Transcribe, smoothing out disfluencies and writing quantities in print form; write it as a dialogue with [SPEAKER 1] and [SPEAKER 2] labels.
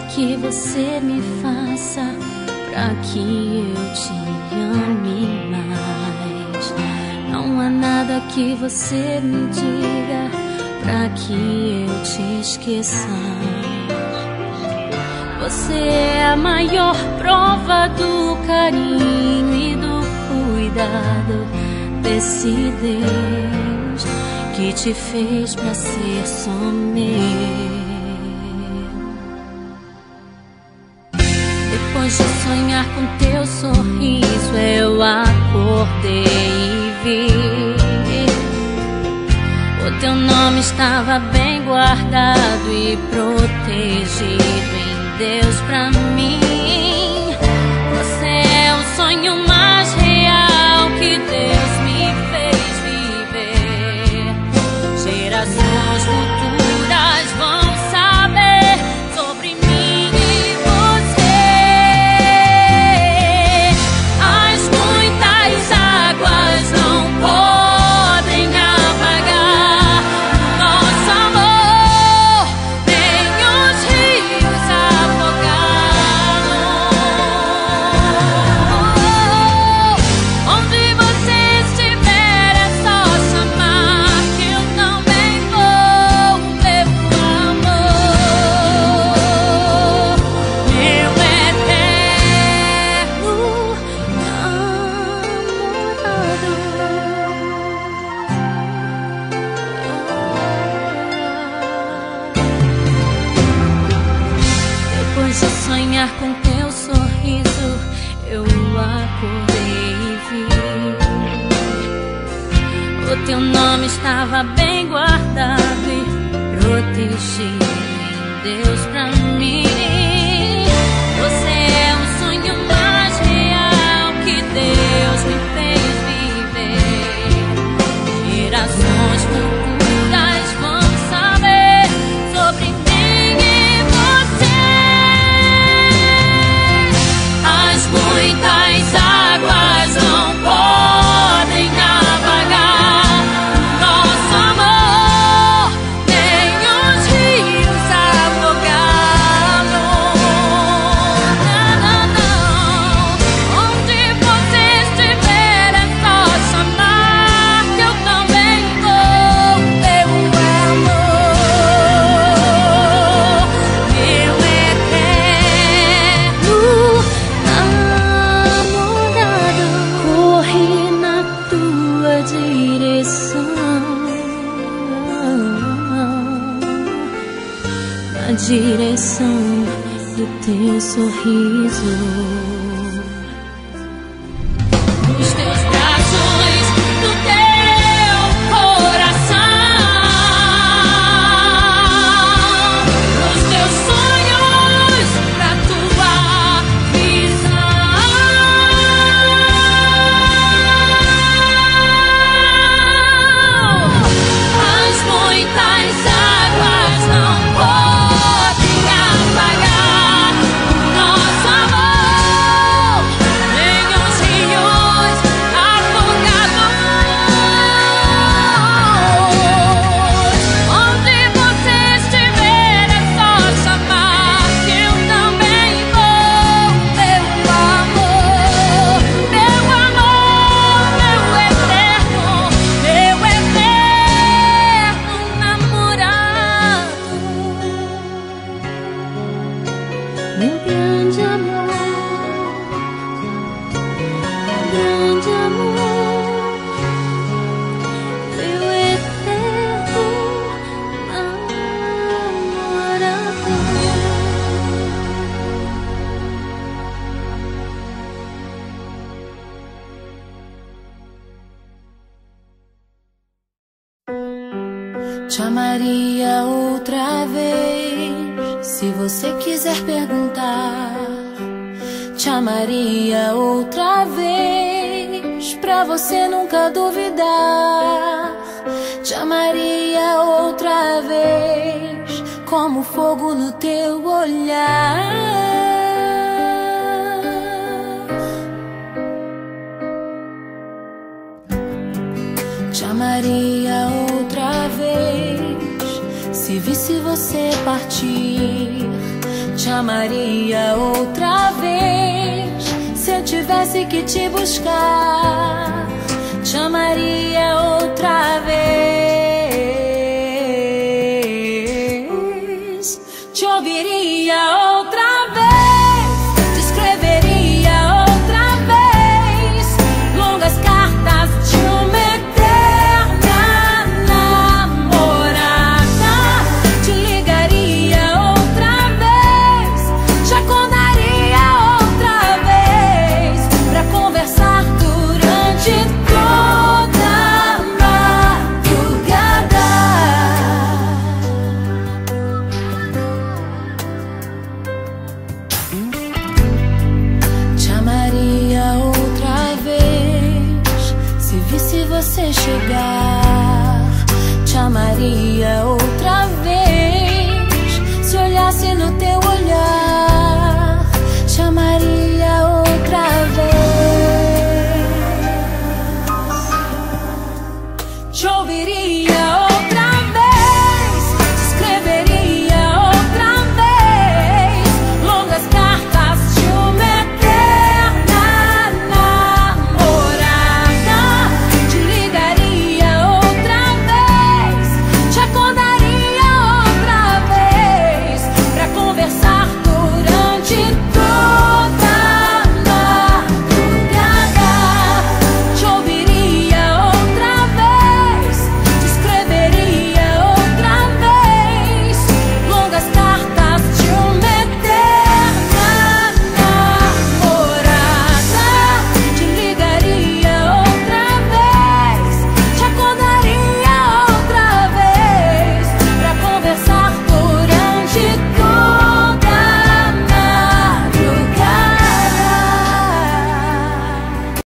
[SPEAKER 1] que você me faça pra que eu te ame mais. Não há nada que você me diga pra que eu te esqueça. Você é a maior prova do carinho e do cuidado desse Deus que te fez pra ser só meu. Depois de sonhar com teu sorriso, eu acordei e vi o teu nome estava bem guardado e protegido em Deus pra mim. Você é o sonho mais real que Deus me fez viver. Gerações futuras vão saber sobre mim e você. As muitas águas não podem apagar nosso amor, nem os rios afogá-lo. Onde você estiver é só chamar que eu também vou. Meu amor, meu eterno Depois de sonhar com teu sorriso, eu acordei e vi o teu nome estava bem guardado e protegido em Deus pra mim. Você é o sonho mais real que Deus me fez viver. Gerações futuras vão saber sobre mim e você. As muitas águas não podem apagar nosso amor, nem os rios afogá-lo. Não, não, não. Onde você estiver é só chamar que eu também vou. Meu amor, meu eterno namorado, corre na tua direção, na direção do teu sorriso. Os teus braços do teu coração, os teus sonhos pra tua visão. As muitas águas não podem apagar nosso amor, nem os rios afogados. Onde você estiver é só chamar que eu também vou. Meu amor, meu eterno namorado, meu grande amor, meu eterno namorado.
[SPEAKER 2] Te amaria outra vez, se você quiser perguntar. Te amaria outra vez, pra você nunca duvidar. Te amaria outra vez, como fogo no teu olhar. Te amaria outra vez, se visse você partir. te amaria outra vez. Se eu tivesse que te buscar, te amaria outra vez. Te ouviria